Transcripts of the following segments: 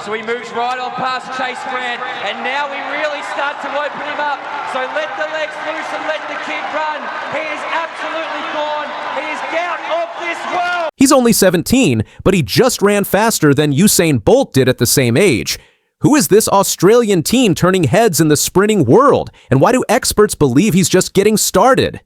So he moves right on past Chase Grant, and now we really start to open him up. So let the legs loose and let the kid run. He is absolutely gone. He is out of this world. He's only 17, but he just ran faster than Usain Bolt did at the same age. Who is this Australian teen turning heads in the sprinting world, and why do experts believe he's just getting started?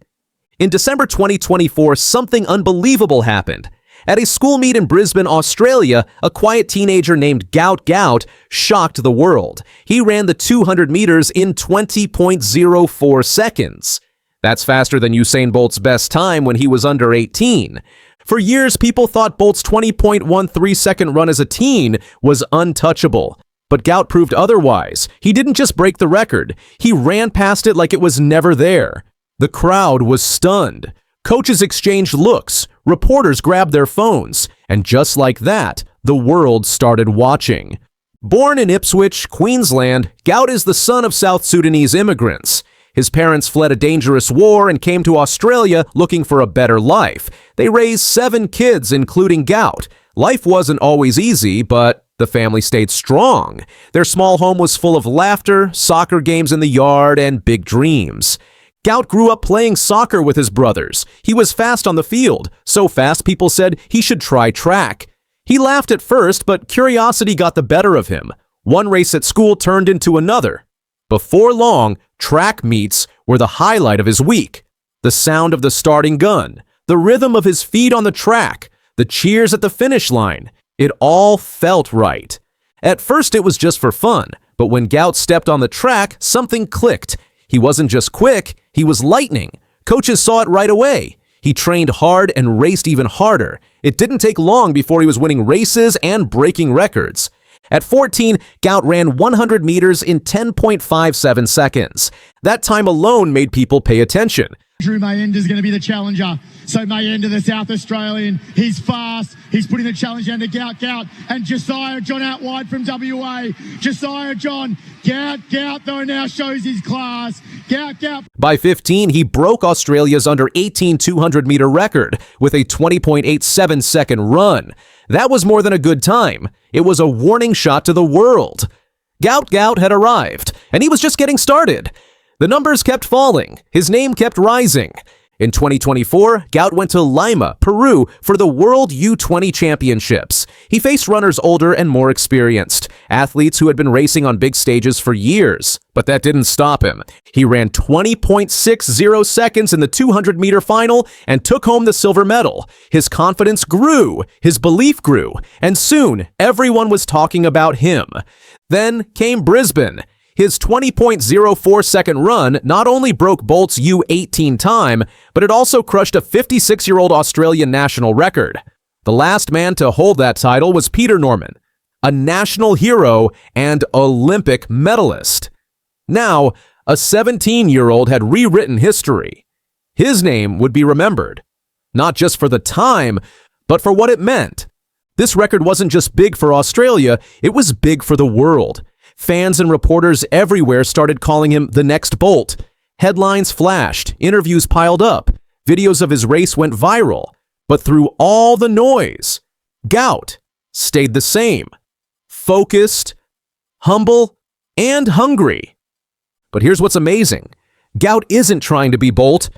In December 2024, something unbelievable happened. At a school meet in Brisbane, Australia, a quiet teenager named Gout Gout shocked the world. He ran the 200 meters in 20.04 seconds. That's faster than Usain Bolt's best time when he was under 18. For years, people thought Bolt's 20.13-second run as a teen was untouchable. But Gout proved otherwise. He didn't just break the record. He ran past it like it was never there. The crowd was stunned. Coaches exchanged looks, reporters grabbed their phones, and just like that, the world started watching. Born in Ipswich, Queensland, Gout is the son of South Sudanese immigrants. His parents fled a dangerous war and came to Australia looking for a better life. They raised 7 kids, including Gout. Life wasn't always easy, but the family stayed strong. Their small home was full of laughter, soccer games in the yard, and big dreams. Gout grew up playing soccer with his brothers. He was fast on the field, so fast people said he should try track. He laughed at first, but curiosity got the better of him. One race at school turned into another. Before long, track meets were the highlight of his week. The sound of the starting gun, the rhythm of his feet on the track, the cheers at the finish line. It all felt right. At first, it was just for fun, but when Gout stepped on the track, something clicked. He wasn't just quick, he was lightning. Coaches saw it right away. He trained hard and raced even harder. It didn't take long before he was winning races and breaking records. At 14, Gout ran 100 meters in 10.57 seconds. That time alone made people pay attention. Drew Mayenda is going to be the challenger. So Mayenda, the South Australian, he's fast. He's putting the challenge down to Gout Gout. And Josiah John out wide from WA. Josiah John, Gout though now shows his class. Gout. By 15, he broke Australia's under 18 200-meter record with a 20.87-second run. That was more than a good time. It was a warning shot to the world. Gout had arrived, and he was just getting started. The numbers kept falling. His name kept rising. In 2024, Gout went to Lima, Peru, for the World U20 Championships. He faced runners older and more experienced, athletes who had been racing on big stages for years. But that didn't stop him. He ran 20.60 seconds in the 200-meter final and took home the silver medal. His confidence grew, his belief grew, and soon everyone was talking about him. Then came Brisbane. His 20.04-second run not only broke Bolt's U18 time, but it also crushed a 56-year-old Australian national record. The last man to hold that title was Peter Norman, a national hero and Olympic medalist. Now, a 17-year-old had rewritten history. His name would be remembered, not just for the time, but for what it meant. This record wasn't just big for Australia, it was big for the world. Fans and reporters everywhere started calling him the next Bolt. Headlines flashed, interviews piled up, videos of his race went viral. But through all the noise, Gout stayed the same. Focused, humble, and hungry. But here's what's amazing. Gout isn't trying to be Bolt.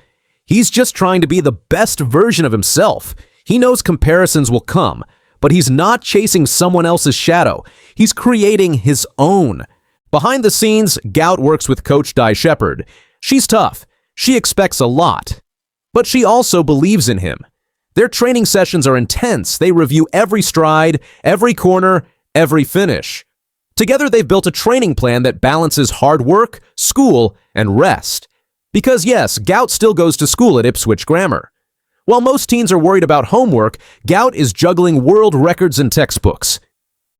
He's just trying to be the best version of himself. He knows comparisons will come, but he's not chasing someone else's shadow. He's creating his own. Behind the scenes, Gout works with Coach Di Shepherd. She's tough. She expects a lot. But she also believes in him. Their training sessions are intense. They review every stride, every corner, every finish. Together, they've built a training plan that balances hard work, school, and rest. Because yes, Gout still goes to school at Ipswich Grammar. While most teens are worried about homework, Gout is juggling world records and textbooks.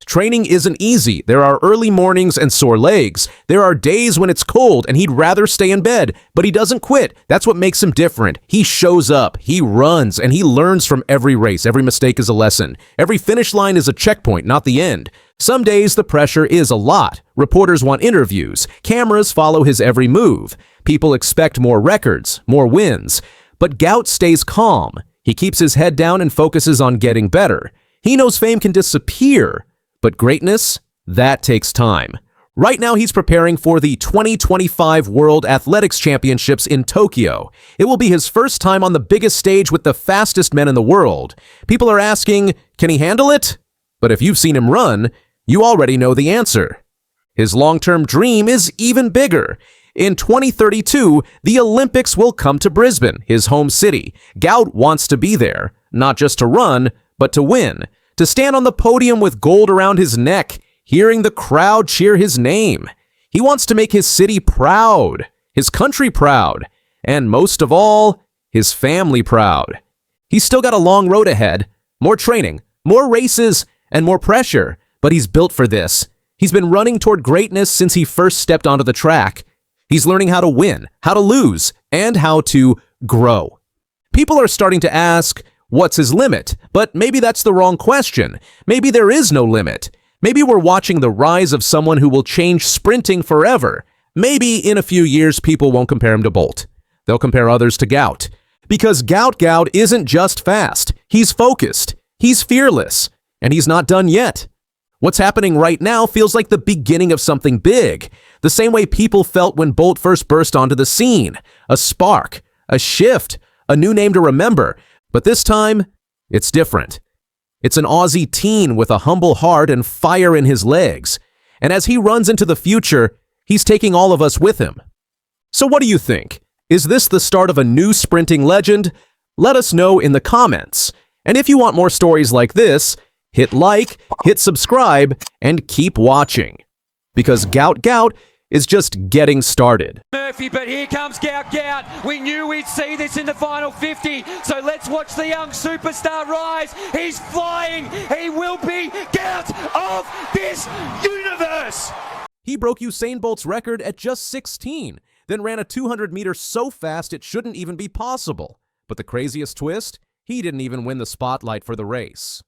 Training isn't easy. There are early mornings and sore legs. There are days when it's cold and he'd rather stay in bed, but he doesn't quit. That's what makes him different. He shows up, he runs, and he learns from every race. Every mistake is a lesson. Every finish line is a checkpoint, not the end. Some days the pressure is a lot. Reporters want interviews. Cameras follow his every move. People expect more records, more wins. But Gout stays calm. He keeps his head down and focuses on getting better. He knows fame can disappear, but greatness That takes time. Right now, he's preparing for the 2025 World Athletics Championships in Tokyo. It will be his first time on the biggest stage with the fastest men in the world. People are asking, can he handle it? But if you've seen him run, you already know the answer. His long-term dream is even bigger. In 2032, the Olympics will come to Brisbane, his home city. Gout wants to be there, not just to run, but to win. To stand on the podium with gold around his neck, hearing the crowd cheer his name. He wants to make his city proud, his country proud, and most of all, his family proud. He's still got a long road ahead, more training, more races, and more pressure, but he's built for this. He's been running toward greatness since he first stepped onto the track. He's learning how to win, how to lose, and how to grow. People are starting to ask, what's his limit? But maybe that's the wrong question. Maybe there is no limit. Maybe we're watching the rise of someone who will change sprinting forever. Maybe in a few years, people won't compare him to Bolt. They'll compare others to Gout. Because Gout Gout isn't just fast. He's focused. He's fearless. And he's not done yet. What's happening right now feels like the beginning of something big. The same way people felt when Bolt first burst onto the scene. A spark. A shift. A new name to remember. But this time, it's different. It's an Aussie teen with a humble heart and fire in his legs. And as he runs into the future, he's taking all of us with him. So what do you think? Is this the start of a new sprinting legend? Let us know in the comments. And if you want more stories like this, hit like, hit subscribe, and keep watching. Because Gout Gout is just getting started. Murphy, but here comes Gout Gout. We knew we'd see this in the final 50, so let's watch the young superstar rise. He's flying. He will be Gout of this universe. He broke Usain Bolt's record at just 16, then ran a 200 meters so fast it shouldn't even be possible. But the craziest twist? He didn't even win the spotlight for the race.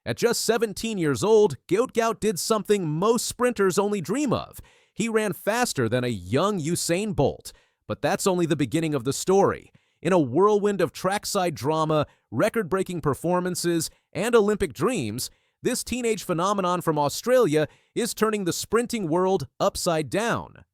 At just 17 years old, Gout Gout did something most sprinters only dream of. He ran faster than a young Usain Bolt. But that's only the beginning of the story. In a whirlwind of trackside drama, record-breaking performances, and Olympic dreams, this teenage phenomenon from Australia is turning the sprinting world upside down.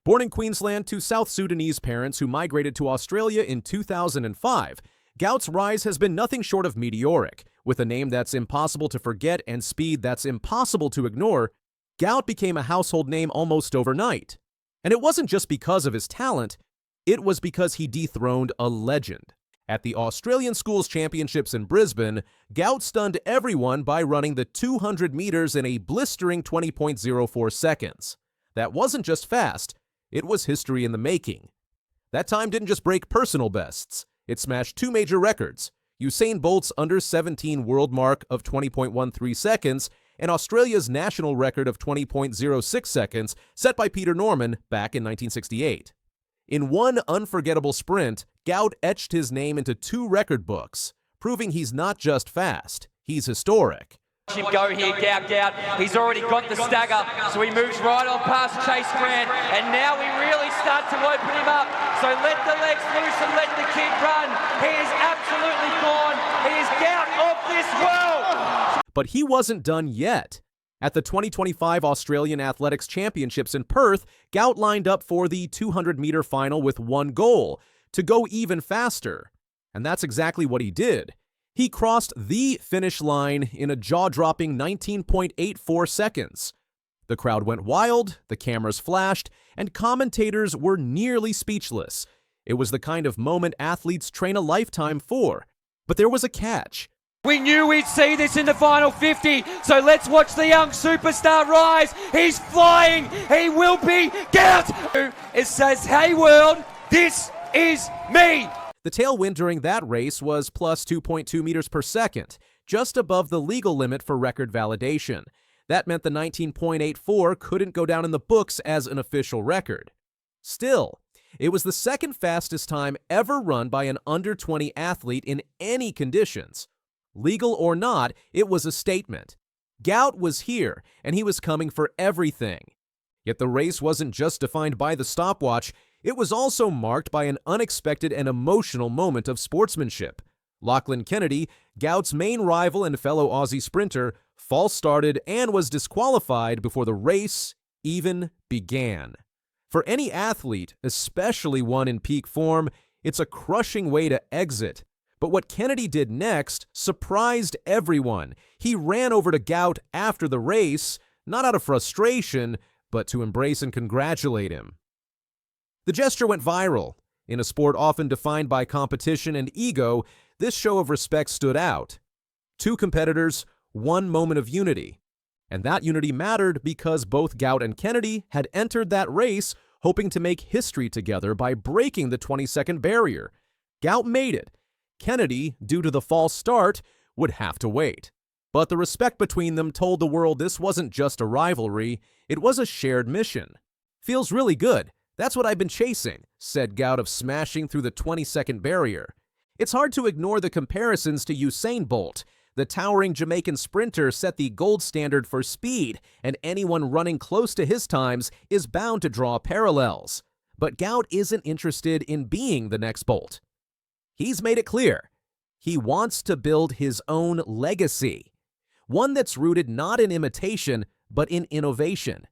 Born in Queensland to South Sudanese parents who migrated to Australia in 2005, Gout's rise has been nothing short of meteoric. With a name that's impossible to forget and speed that's impossible to ignore, Gout became a household name almost overnight. And it wasn't just because of his talent, it was because he dethroned a legend. At the Australian Schools Championships in Brisbane, Gout stunned everyone by running the 200 meters in a blistering 20.04 seconds. That wasn't just fast, it was history in the making. That time didn't just break personal bests, it smashed two major records: Usain Bolt's under-17 world mark of 20.13 seconds and Australia's national record of 20.06 seconds set by Peter Norman back in 1968. In one unforgettable sprint, Gout etched his name into two record books, proving he's not just fast, he's historic. Watch him go here, Gout Gout. He's already got the stagger, so he moves right on past Chase Grant, and now we really start to open him up. So let the legs loose and let the kid run. He is absolutely gone. He is Gout of this world. But he wasn't done yet. At the 2025 Australian Athletics Championships in Perth, Gout lined up for the 200-meter final with one goal: to go even faster. And that's exactly what he did. He crossed the finish line in a jaw-dropping 19.84 seconds. The crowd went wild, the cameras flashed, and commentators were nearly speechless. It was the kind of moment athletes train a lifetime for. But there was a catch. We knew we'd see this in the final 50, so let's watch the young superstar rise. He's flying. He will be Gout. It says, hey world, this is me. The tailwind during that race was plus 2.2 meters per second, just above the legal limit for record validation. That meant the 19.84 couldn't go down in the books as an official record. Still, it was the second fastest time ever run by an under-20 athlete in any conditions. Legal or not, it was a statement. Gout was here, and he was coming for everything. Yet the race wasn't just defined by the stopwatch, it was also marked by an unexpected and emotional moment of sportsmanship. Lachlan Kennedy, Gout's main rival and fellow Aussie sprinter, false started, and was disqualified before the race even began. For any athlete, especially one in peak form, it's a crushing way to exit. But what Kennedy did next surprised everyone. He ran over to Gout after the race, not out of frustration, but to embrace and congratulate him. The gesture went viral. In a sport often defined by competition and ego, this show of respect stood out. Two competitors, one moment of unity. And that unity mattered because both Gout and Kennedy had entered that race hoping to make history together by breaking the 20-second barrier. Gout made it. Kennedy, due to the false start, would have to wait. But the respect between them told the world this wasn't just a rivalry, it was a shared mission. "Feels really good. That's what I've been chasing," said Gout of smashing through the 20-second barrier. It's hard to ignore the comparisons to Usain Bolt. The towering Jamaican sprinter set the gold standard for speed, and anyone running close to his times is bound to draw parallels. But Gout isn't interested in being the next Bolt. He's made it clear. He wants to build his own legacy, one that's rooted not in imitation, but in innovation.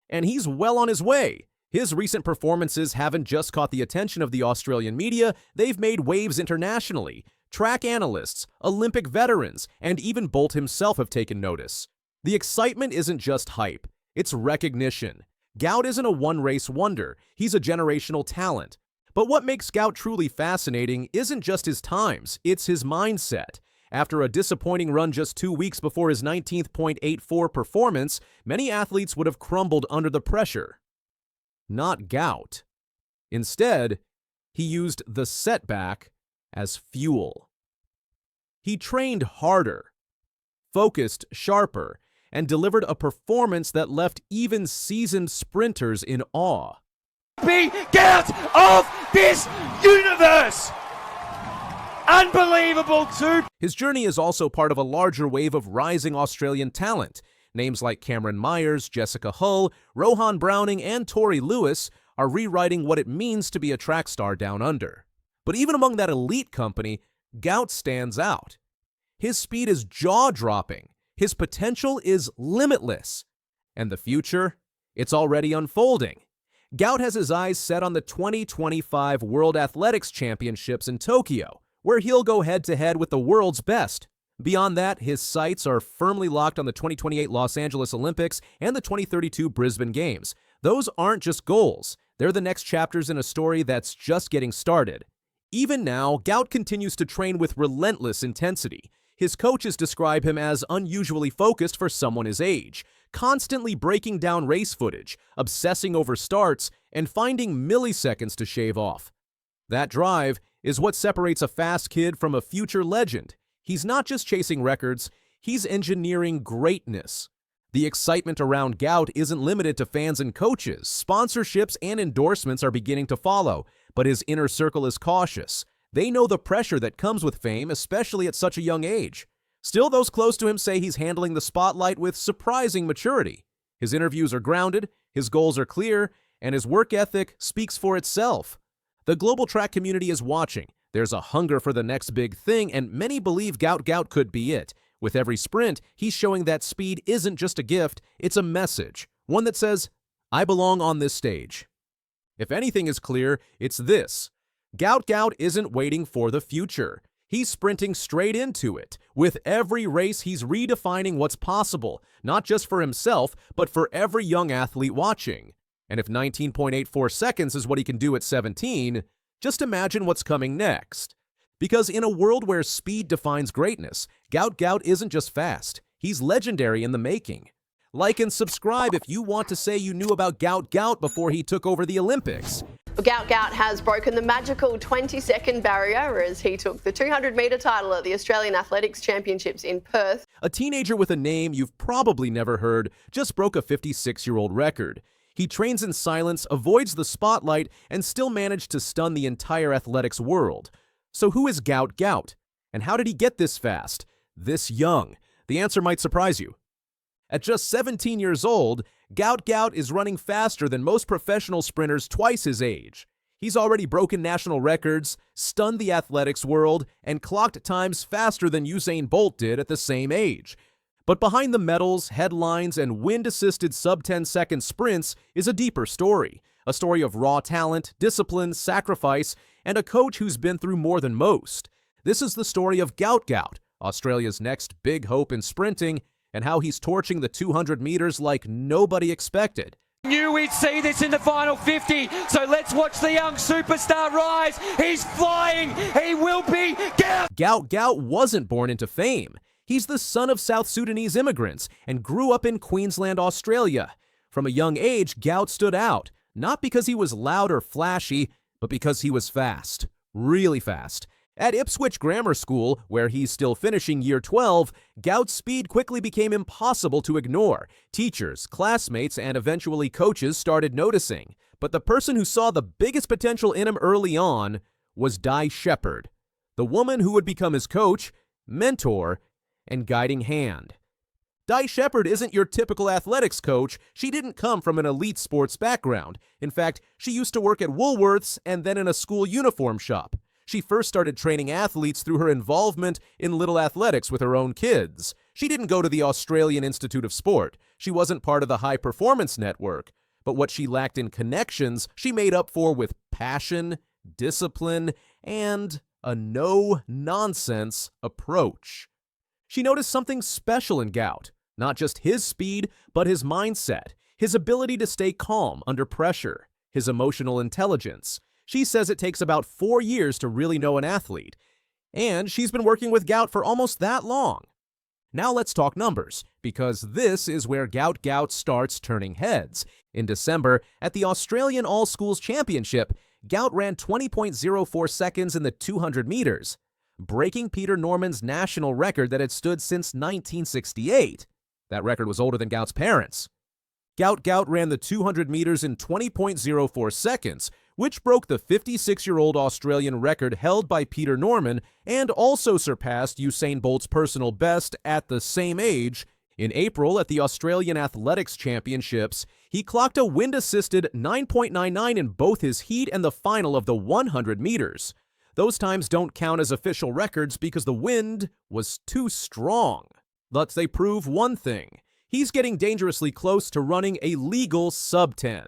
And he's well on his way. His recent performances haven't just caught the attention of the Australian media, they've made waves internationally. Track analysts, Olympic veterans, and even Bolt himself have taken notice. The excitement isn't just hype, it's recognition. Gout isn't a one-race wonder, he's a generational talent. But what makes Gout truly fascinating isn't just his times, it's his mindset. After a disappointing run just 2 weeks before his 19th.84 performance, many athletes would have crumbled under the pressure. Not Gout. Instead, he used the setback as fuel. He trained harder, focused sharper, and delivered a performance that left even seasoned sprinters in awe. Be Gout of this universe! Unbelievable too! His journey is also part of a larger wave of rising Australian talent. Names like Cameron Myers, Jessica Hull, Rohan Browning, and Tori Lewis are rewriting what it means to be a track star down under. But even among that elite company, Gout stands out. His speed is jaw-dropping. His potential is limitless. And the future? It's already unfolding. Gout has his eyes set on the 2025 World Athletics Championships in Tokyo, where he'll go head-to-head with the world's best. Beyond that, his sights are firmly locked on the 2028 Los Angeles Olympics and the 2032 Brisbane Games. Those aren't just goals. They're the next chapters in a story that's just getting started. Even now, Gout continues to train with relentless intensity. His coaches describe him as unusually focused for someone his age, constantly breaking down race footage, obsessing over starts, and finding milliseconds to shave off. That drive is what separates a fast kid from a future legend. He's not just chasing records, he's engineering greatness. The excitement around Gout isn't limited to fans and coaches. Sponsorships and endorsements are beginning to follow, but his inner circle is cautious. They know the pressure that comes with fame, especially at such a young age. Still, those close to him say he's handling the spotlight with surprising maturity. His interviews are grounded, his goals are clear, and his work ethic speaks for itself. The global track community is watching. There's a hunger for the next big thing, and many believe Gout Gout could be it. With every sprint, he's showing that speed isn't just a gift, it's a message. One that says, I belong on this stage. If anything is clear, it's this. Gout Gout isn't waiting for the future. He's sprinting straight into it. With every race, he's redefining what's possible, not just for himself, but for every young athlete watching. And if 19.84 seconds is what he can do at 17, just imagine what's coming next. Because in a world where speed defines greatness, Gout Gout isn't just fast, he's legendary in the making. Like and subscribe if you want to say you knew about Gout Gout before he took over the Olympics. Gout Gout has broken the magical 20-second barrier as he took the 200-metre title at the Australian Athletics Championships in Perth. A teenager with a name you've probably never heard just broke a 56-year-old record. He trains in silence, avoids the spotlight, and still managed to stun the entire athletics world. So who is Gout Gout? And how did he get this fast, this young? The answer might surprise you. At just 17 years old, Gout Gout is running faster than most professional sprinters twice his age. He's already broken national records, stunned the athletics world, and clocked times faster than Usain Bolt did at the same age. But behind the medals, headlines, and wind-assisted sub-10-second sprints is a deeper story. A story of raw talent, discipline, sacrifice, and a coach who's been through more than most. This is the story of Gout Gout, Australia's next big hope in sprinting, and how he's torching the 200 meters like nobody expected. Knew we'd see this in the final 50, so let's watch the young superstar rise. He's flying. He will be Gout. Gout Gout wasn't born into fame. He's the son of South Sudanese immigrants and grew up in Queensland, Australia. From a young age, Gout stood out, not because he was loud or flashy, but because he was fast. Really fast. At Ipswich Grammar School, where he's still finishing year 12, Gout's speed quickly became impossible to ignore. Teachers, classmates, and eventually coaches started noticing. But the person who saw the biggest potential in him early on was Di Shepherd, the woman who would become his coach, mentor, and guiding hand. Di Shepherd isn't your typical athletics coach. She didn't come from an elite sports background. In fact, she used to work at Woolworths and then in a school uniform shop. She first started training athletes through her involvement in Little Athletics with her own kids. She didn't go to the Australian Institute of Sport. She wasn't part of the High Performance Network. But what she lacked in connections, she made up for with passion, discipline, and a no-nonsense approach. She noticed something special in Gout. Not just his speed, but his mindset, his ability to stay calm under pressure, his emotional intelligence. She says it takes about 4 years to really know an athlete, and she's been working with Gout for almost that long. Now let's talk numbers, because this is where Gout Gout starts turning heads. In December, at the Australian All-Schools Championship, Gout ran 20.04 seconds in the 200 meters, breaking Peter Norman's national record that had stood since 1968. That record was older than Gout's parents. Gout Gout ran the 200 meters in 20.04 seconds, which broke the 56-year-old Australian record held by Peter Norman and also surpassed Usain Bolt's personal best at the same age. In April, at the Australian Athletics Championships, he clocked a wind-assisted 9.99 in both his heat and the final of the 100 meters. Those times don't count as official records because the wind was too strong. But they prove one thing. He's getting dangerously close to running a legal sub-10.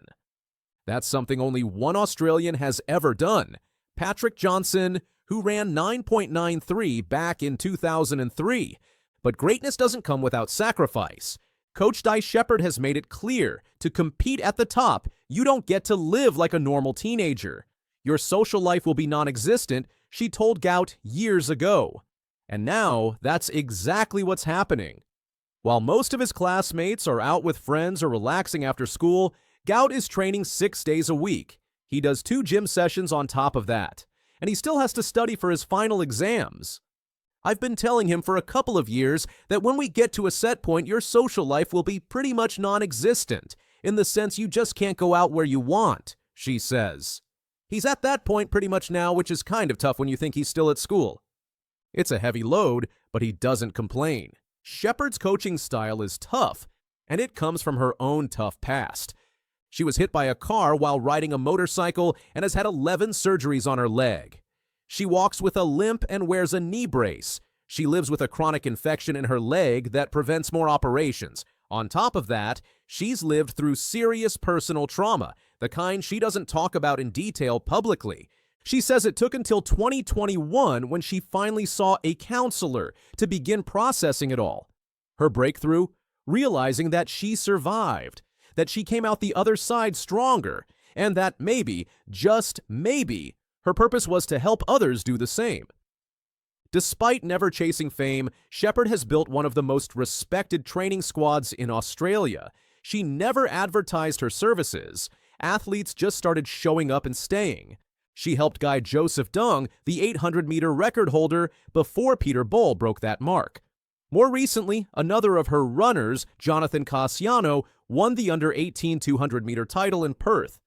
That's something only one Australian has ever done, Patrick Johnson, who ran 9.93 back in 2003. But greatness doesn't come without sacrifice. Coach Di Shepherd has made it clear, to compete at the top, you don't get to live like a normal teenager. Your social life will be non-existent, she told Gout years ago. And now, that's exactly what's happening. While most of his classmates are out with friends or relaxing after school, Gout is training 6 days a week. He does 2 gym sessions on top of that. And he still has to study for his final exams. I've been telling him for a couple of years that when we get to a set point, your social life will be pretty much non-existent, in the sense you just can't go out where you want, she says. He's at that point pretty much now, which is kind of tough when you think he's still at school. It's a heavy load, but he doesn't complain. Shepherd's coaching style is tough, and it comes from her own tough past. She was hit by a car while riding a motorcycle and has had 11 surgeries on her leg. She walks with a limp and wears a knee brace. She lives with a chronic infection in her leg that prevents more operations. On top of that, she's lived through serious personal trauma, the kind she doesn't talk about in detail publicly. She says it took until 2021 when she finally saw a counselor to begin processing it all. Her breakthrough? Realizing that she survived, that she came out the other side stronger, and that maybe, just maybe, her purpose was to help others do the same. Despite never chasing fame, Shepherd has built one of the most respected training squads in Australia. She never advertised her services. Athletes just started showing up and staying. She helped guide Joseph Dung, the 800-meter record holder, before Peter Boll broke that mark. More recently, another of her runners, Jonathan Cassiano, won the under-18 200-meter title in Perth.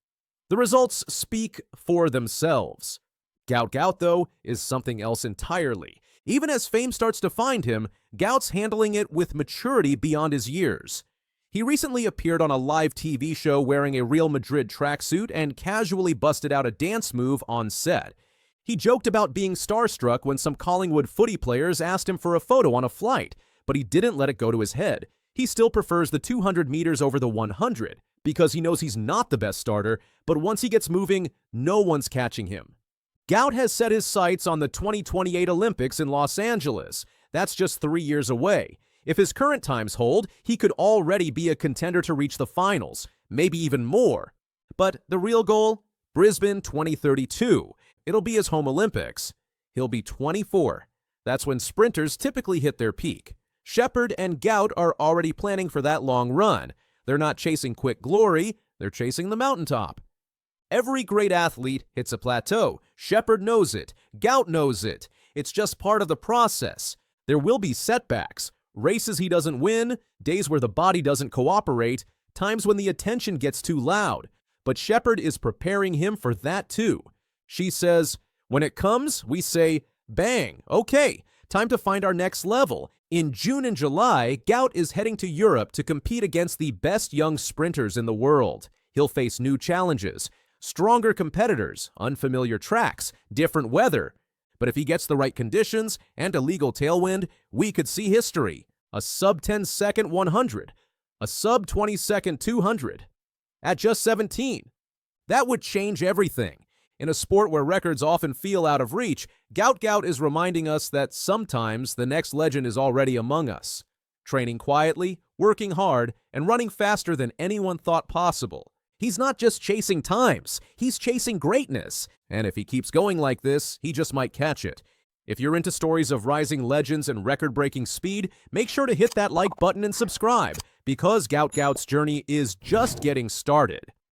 The results speak for themselves. Gout Gout, though, is something else entirely. Even as fame starts to find him, Gout's handling it with maturity beyond his years. He recently appeared on a live TV show wearing a Real Madrid tracksuit and casually busted out a dance move on set. He joked about being starstruck when some Collingwood footy players asked him for a photo on a flight, but he didn't let it go to his head. He still prefers the 200 meters over the 100 because he knows he's not the best starter, but once he gets moving, no one's catching him. Gout has set his sights on the 2028 Olympics in Los Angeles. That's just 3 years away. If his current times hold, he could already be a contender to reach the finals, maybe even more. But the real goal? Brisbane 2032. It'll be his home Olympics. He'll be 24. That's when sprinters typically hit their peak. Shepherd and Gout are already planning for that long run. They're not chasing quick glory, they're chasing the mountaintop. Every great athlete hits a plateau. Shepherd knows it. Gout knows it. It's just part of the process. There will be setbacks, races he doesn't win, days where the body doesn't cooperate, times when the attention gets too loud. But Shepherd is preparing him for that too. She says, when it comes, we say, bang, okay, time to find our next level. In June and July, Gout is heading to Europe to compete against the best young sprinters in the world. He'll face new challenges, stronger competitors, unfamiliar tracks, different weather. But if he gets the right conditions and a legal tailwind, we could see history. A sub-10-second 100, a sub-20-second 200. At just 17. That would change everything. In a sport where records often feel out of reach, Gout Gout is reminding us that sometimes the next legend is already among us. Training quietly, working hard, and running faster than anyone thought possible. He's not just chasing times, he's chasing greatness. And if he keeps going like this, he just might catch it. If you're into stories of rising legends and record-breaking speed, make sure to hit that like button and subscribe, because Gout Gout's journey is just getting started.